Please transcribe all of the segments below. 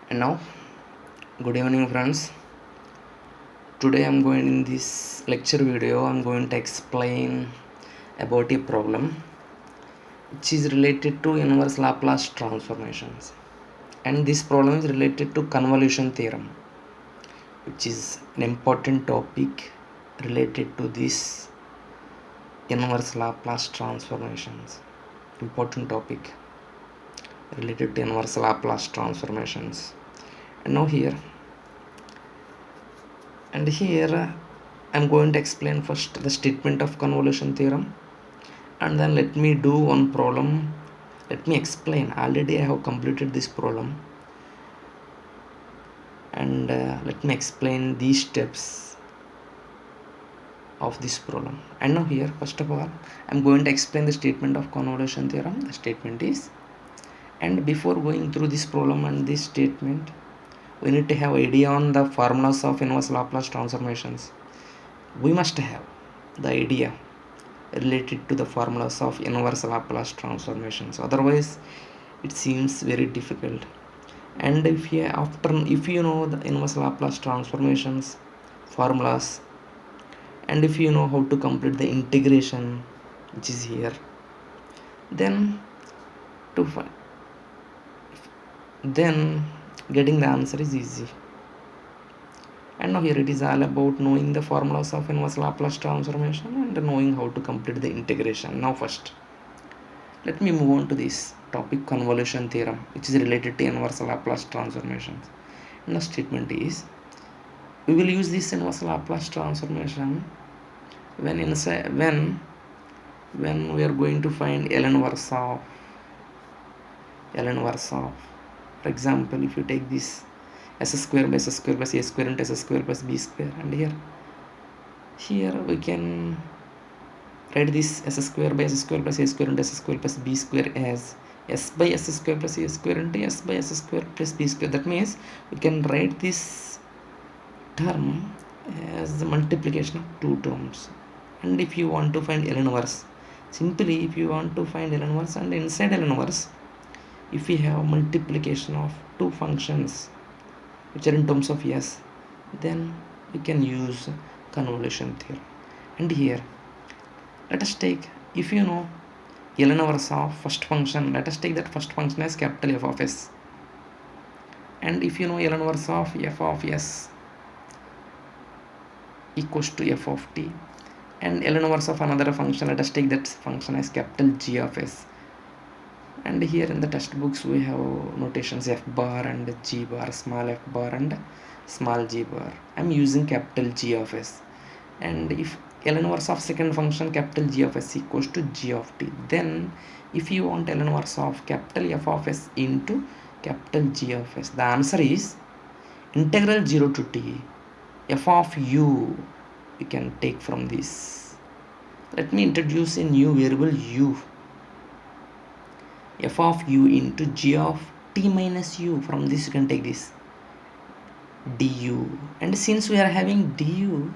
And now, good evening, friends. Today, I'm going in this lecture video. I'm going to explain about a problem which is related to inverse Laplace transformations, and this problem is related to convolution theorem, which is an important topic related to this inverse Laplace transformations. Important topic related to inverse Laplace transformations. And now here I'm going to explain first the statement of convolution theorem, and then let me do one problem. Let me explain. Already I have completed this problem, and let me explain these steps of this problem. And now here, first of all, I'm going to explain the statement of convolution theorem. The statement is, and before going through this problem and this statement, we need to have idea on the formulas of inverse Laplace transformations. We must have the idea related to the formulas of inverse Laplace transformations, otherwise it seems very difficult. And if you know the inverse Laplace transformations formulas, and if you know how to complete the integration which is here, then getting the answer is easy. And now here it is all about knowing the formulas of inverse Laplace transformation and knowing how to complete the integration. Now first, let me move on to this topic, convolution theorem, which is related to inverse Laplace transformations. And the statement is, we will use this inverse Laplace transformation when we are going to find L inverse of, for example, if you take this s square by s square plus a square into s square plus b square, and here we can write this s square by s square plus a square into s square plus b square as s by s square plus a square into s by s square plus b square. That means we can write this term as the multiplication of two terms. And if you want to find L inverse, simply if you want to find L inverse, and inside L inverse, if we have multiplication of two functions which are in terms of s, then we can use convolution theorem. And here, let us take, if you know L inverse of first function, let us take that first function as capital F of s. And if you know L inverse of f of s equals to f of t, and L inverse of another function, let us take that function as capital G of s. And here in the textbooks we have notations f bar and g bar, small f bar and small g bar. I'm using capital G of s. And if L inverse of second function capital G of s equals to g of t, then if you want L inverse of capital F of s into capital G of s, the answer is integral 0 to t f of u. You can take from this. Let me introduce a new variable u, f of u into g of t minus u. From this you can take this du, and since we are having du,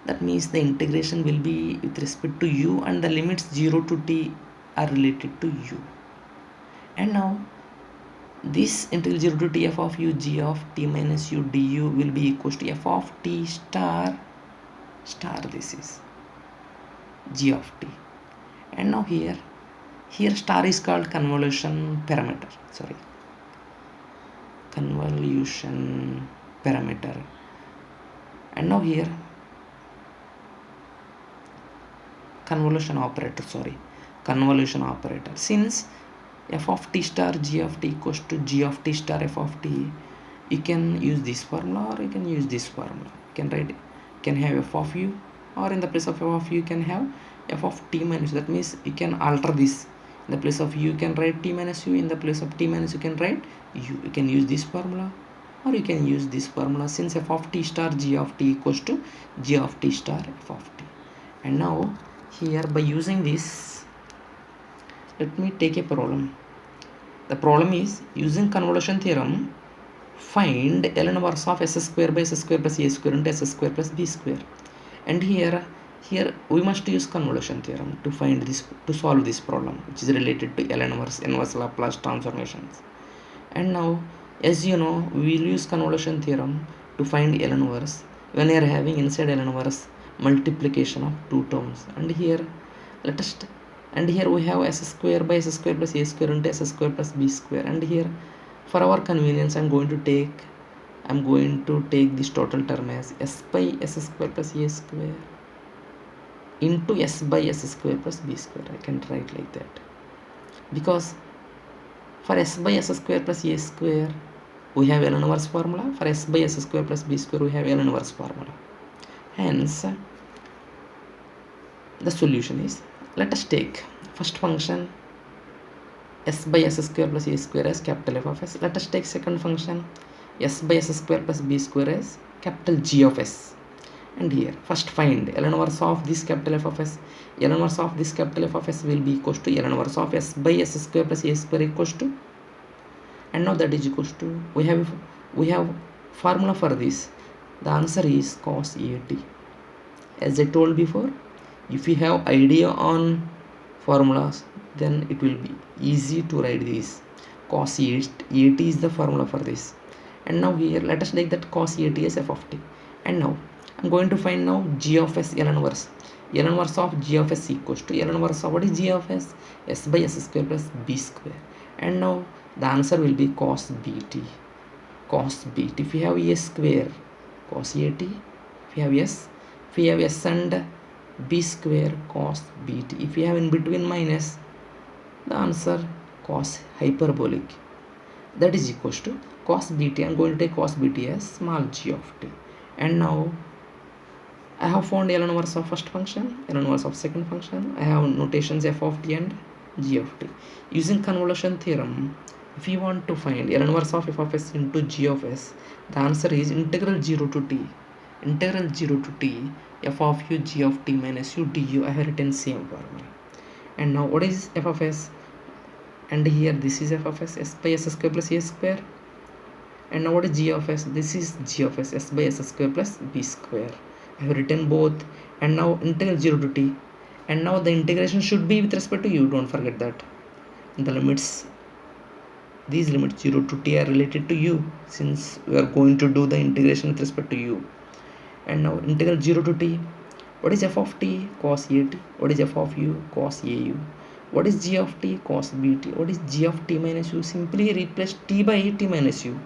that means the integration will be with respect to u, and the limits 0 to t are related to u. And now this integral 0 to t f of u g of t minus u du will be equals to f of t star, this is g of t. And now here star is called convolution parameter, and now here convolution operator, since f of t star g of t equals to g of t star f of t, you can use this formula or you can use this formula. You can write, you can have f of u, or in the place of f of u you can have f of t minus. That means you can alter this. In the place of u you can write t minus u, in the place of t minus you can write u. You can use this formula or you can use this formula, since f of t star g of t equals to g of t star f of t. And now here, by using this, let me take a problem. The problem is, using convolution theorem, find L inverse of s square by s square plus a square into s square plus b square. And here we must use convolution theorem to find this, to solve this problem, which is related to L inverse Laplace transformations. And now As you know, we will use convolution theorem to find L inverse when we are having inside L inverse multiplication of two terms. And here let us and here we have s square by s square plus a square into s square plus b square. And here for our convenience I'm going to take this total term as s by s square plus a square into s by s square plus b square. I can write like that, because for s by s square plus a square we have L inverse formula. For s by s square plus b square we have L inverse formula. Hence the solution is, let us take first function s by s square plus a square as capital F of s. Let us take second function s by s square plus b square as capital G of s. And here first find L inverse of this capital F of s. L inverse of this capital F of s will be equals to L inverse of s by s square plus a square equals to, and now that is equals to, we have formula for this. The answer is cos at. As I told before, if you have idea on formulas, then it will be easy to write this. Cos at is the formula for this. And now here let us take that cos at as f of t. And now I'm going to find now g of s L inverse. L inverse of g of s equals to L inverse of what is g of s? S by s square plus b square. And now the answer will be cos bt. Cos bt. If you have a square, cos at. If you have s and b square, cos bt. If you have in between minus, the answer cos hyperbolic. That is equals to cos bt. I am going to take cos bt as small g of t. And now I have found L inverse of first function, L inverse of second function. I have notations f of t and g of t. Using convolution theorem, if you want to find L inverse of f of s into g of s, the answer is integral 0 to t f of u g of t minus u du. I have written same formula. And now what is f of s? And here this is f of s, s by s square plus a square. And now what is g of s? This is g of s, s by s square plus b square. I have written both. And now integral 0 to t. And now the integration should be with respect to u. Don't forget that. The limits, these limits 0 to t are related to u, since we are going to do the integration with respect to u. And now integral 0 to t. What is f of t? Cos at. What is f of u? Cos au. What is g of t? Cos bt. What is g of t minus u? Simply replace t by t minus u.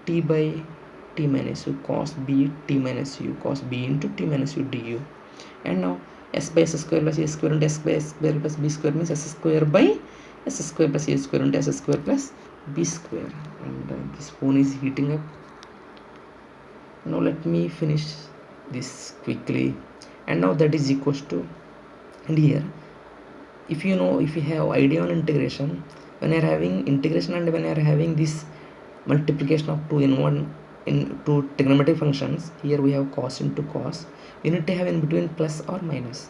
T by t minus u, cos b t minus u, cos b into t minus u du. And now s by s square plus a square into s by s square plus b square means s square by s square plus a square into s square plus b square. And this phone is heating up. Now let me finish this quickly. And now that is equals to, and here if you have idea on integration, when you are having integration and when you are having this multiplication of two trigonometric functions, here we have cos into cos, we need to have in between plus or minus.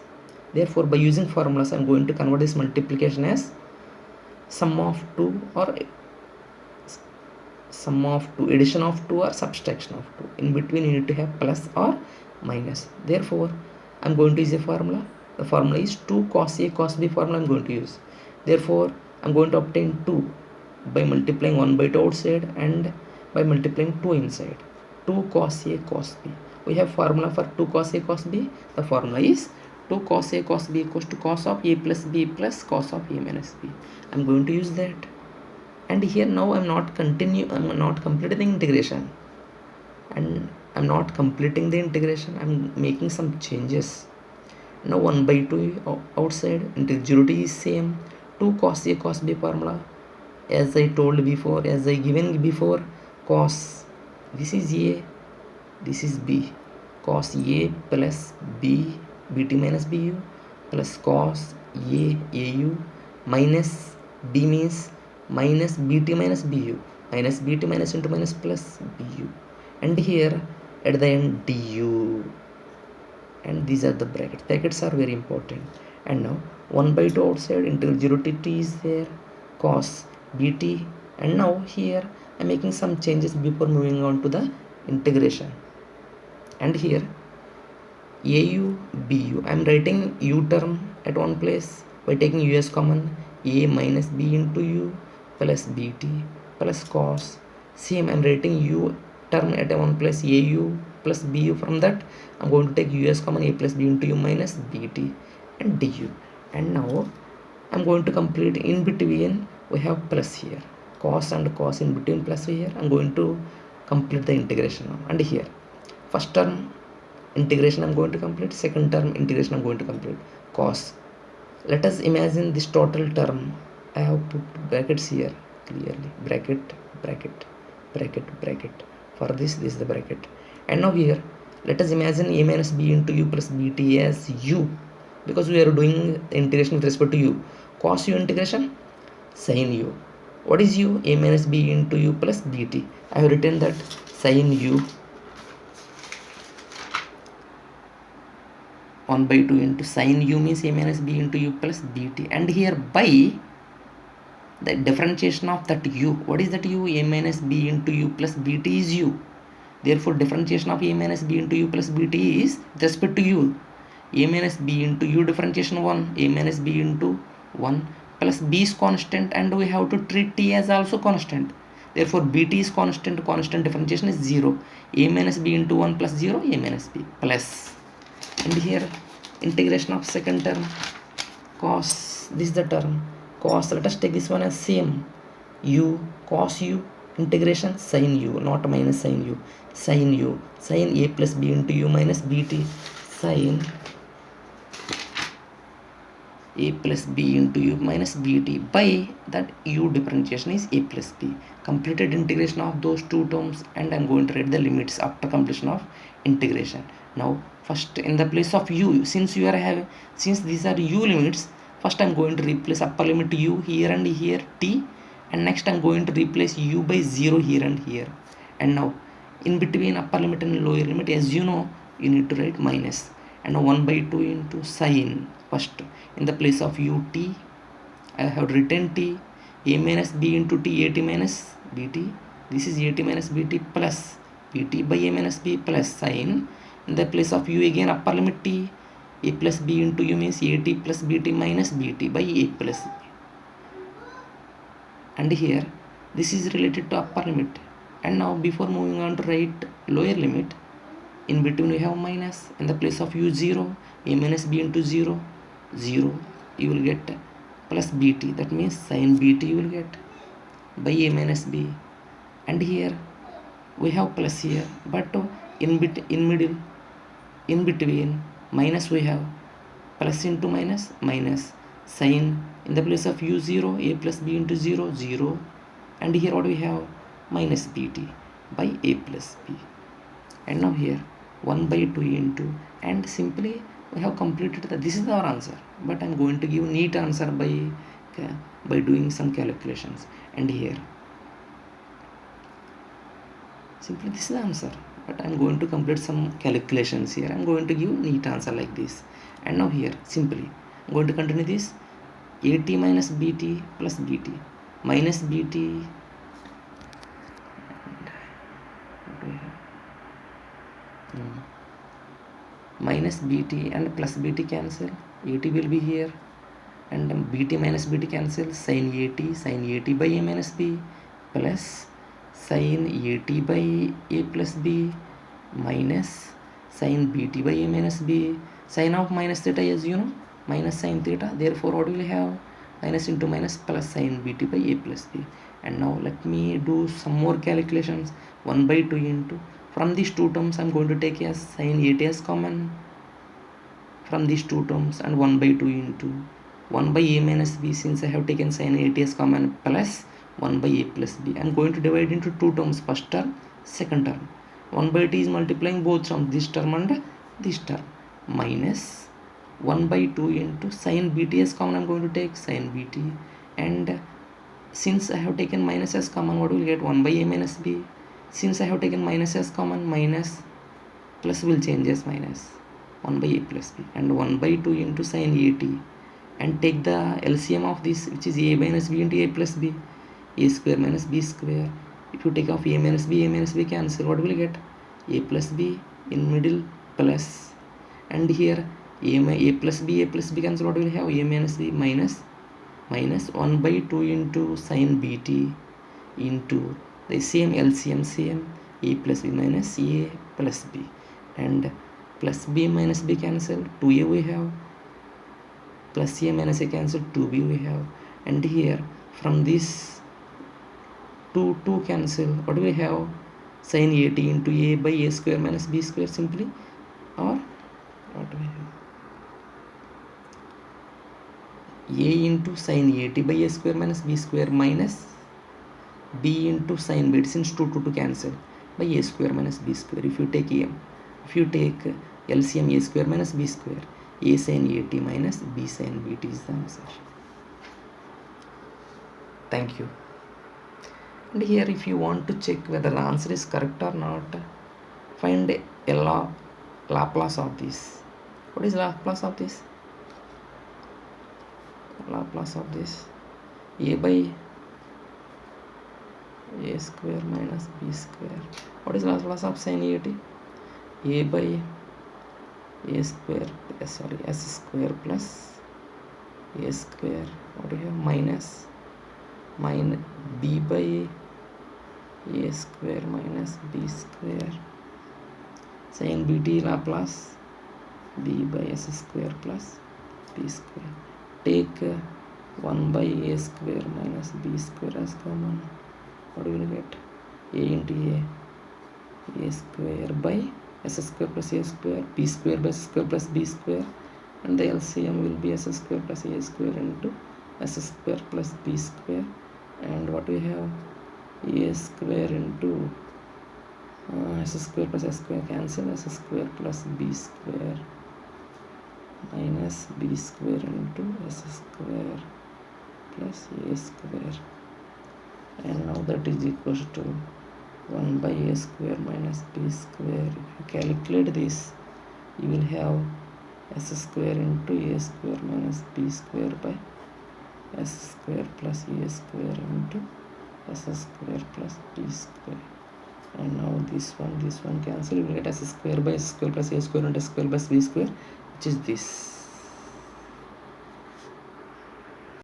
Therefore by using formulas I am going to convert this multiplication as sum of 2 or sum of 2, addition of 2 or subtraction of 2. In between you need to have plus or minus. Therefore I am going to use a formula. The formula is 2 cos a cos b formula I am going to use. Therefore I am going to obtain 2 by multiplying 1 by 2 outside and by multiplying 2 inside. 2 cos a cos b. We have formula for 2 cos a cos b. The formula is 2 cos a cos b equals to cos of a plus b plus cos of a minus b. I am going to use that. And here now I am not completing the integration. And I am not completing the integration. I am making some changes. Now 1 by 2 outside, integral 0 to is same. 2 cos a cos b formula, as I told before, as I given before, cos, this is a, this is b, cos a plus b bt minus bu plus cos a au minus b means minus bt minus bu, minus bt minus into minus plus bu, and here at the end du. And these are the brackets are very important. And now 1 by 2 outside, integral 0 to t is there, cos bt. And now here I am making some changes before moving on to the integration. And here au bu, I am writing u term at one place by taking u as common, a minus b into u plus bt plus cos Same, I'm writing u term at 1 plus au plus bu. From that I'm going to take u as common, a plus b into u minus bt and du. And now I'm going to complete in between. We have plus here, cos and cos in between plus here. I'm going to complete the integration now. And here first term integration I'm going to complete, second term integration I'm going to complete. Cos, let us imagine this total term. I have put brackets here clearly, bracket, bracket, bracket, bracket. For this is the bracket. And now here let us imagine a minus b into u plus bt as u, because we are doing integration with respect to u. Cos u integration sin u. What is u? A minus b into u plus bt. I have written that sin u 1 by 2 into sin u means a minus b into u plus bt. And here by the differentiation of that u. What is that u? A minus b into u plus bt is u. Therefore differentiation of a minus b into u plus bt is with respect to u. A minus b into u differentiation 1, a minus b into 1 plus b is constant, and we have to treat t as also constant. Therefore bt is constant, constant differentiation is 0. A minus b into 1 plus 0, a minus b plus. And here integration of second term, cos, this is the term cos. Let us take this one as same, u cos u integration sin u, not minus sin u, sin u, sin a plus b into u minus bt, sin a plus b into u minus bt. By that u differentiation is a plus b. Completed integration of those two terms, and I'm going to write the limits after completion of integration. Now first in the place of u, since these are u limits, first I'm going to replace upper limit u here and here t, and next I'm going to replace u by 0 here and here. And now in between upper limit and lower limit, as you know, you need to write minus. And now 1 by 2 into sin. First in the place of ut I have written t, a minus b into t, at minus bt. This is at minus bt plus bt by a minus b plus sin. In the place of u again upper limit t, a plus b into u means at plus bt minus bt by a plus b. And here this is related to upper limit. And now before moving on to write lower limit, in between we have minus. In the place of u 0, a minus b into 0, 0, you will get plus bt, that means sin bt you will get by a minus b. And here we have plus here, but in between minus we have plus into minus, minus sin. In the place of u 0, a plus b into 0, 0. And here what we have? Minus bt by a plus b. And now here 1 by 2 into, and simply we have completed this is our answer. But I'm going to give neat answer by doing some calculations. And here simply this is the answer, but I'm going to complete some calculations here. I'm going to give neat answer like this. And now here simply I'm going to continue this, at minus bt plus bt minus bt. Minus bt and plus bt cancel, at will be here, and bt minus bt cancel, sin at by a minus b plus sin at by a plus b minus sin bt by a minus b. Sin of minus theta is, you know, minus sin theta. Therefore what will have? Minus into minus plus sin bt by a plus b. And now let me do some more calculations. 1 by 2 into, from these two terms I'm going to take as sin at as common from these two terms, and 1 by 2 into 1 by a minus b, since I have taken sin at as common, plus 1 by a plus b. I'm going to divide into two terms, first term, second term. 1 by t is multiplying both terms, this term and this term, minus 1 by 2 into sin bt as common. I'm going to take sin bt, and since I have taken minus as common, what will get? 1 by a minus b. Since I have taken minus as common, minus plus will change as minus, 1 by a plus b, and 1 by 2 into sin at, and take the LCM of this, which is a minus b into a plus b, a square minus b square. If you take off a minus b cancel, what will you get? A plus b in middle plus, and here a plus b cancel, what will you have? A minus b minus 1 by 2 into sin bt into the same LCM, same a plus b minus a plus b, and plus b minus b cancel, 2a we have, plus a minus a cancel, 2b we have, and here from this 2 cancel, what do we have? Sin at into a by a square minus b square simply, or what do we have? A into sin at by a square minus b square minus b into sin b, since 2 cancel, by a square minus b square. If you take LCM, a square minus b square, a sin at minus b sin bt is the answer. Thank you. And here if you want to check whether the answer is correct or not, find a Laplace of this. What is Laplace of this? Laplace of this, a by a square minus b square. What is Laplace of sin at? A by a square, sorry, s square plus a square, what do you have, minus b by a square minus b square, sin bt Laplace b by s square plus b square. Take 1 by a square minus b square as common. What do you get? A into a square by s square plus a square, b square by s square plus b square, and the LCM will be s square plus a square into s square plus b square, and what we have, a square into s square plus s square cancel, s square plus b square minus b square into s square plus a square, and now that is equals to 1 by a square minus b square. If you calculate this, you will have s square into a square minus b square by s square plus a square into s square plus b square, and now this one cancel, you will get s square by s square plus a square into s square plus b square, which is this.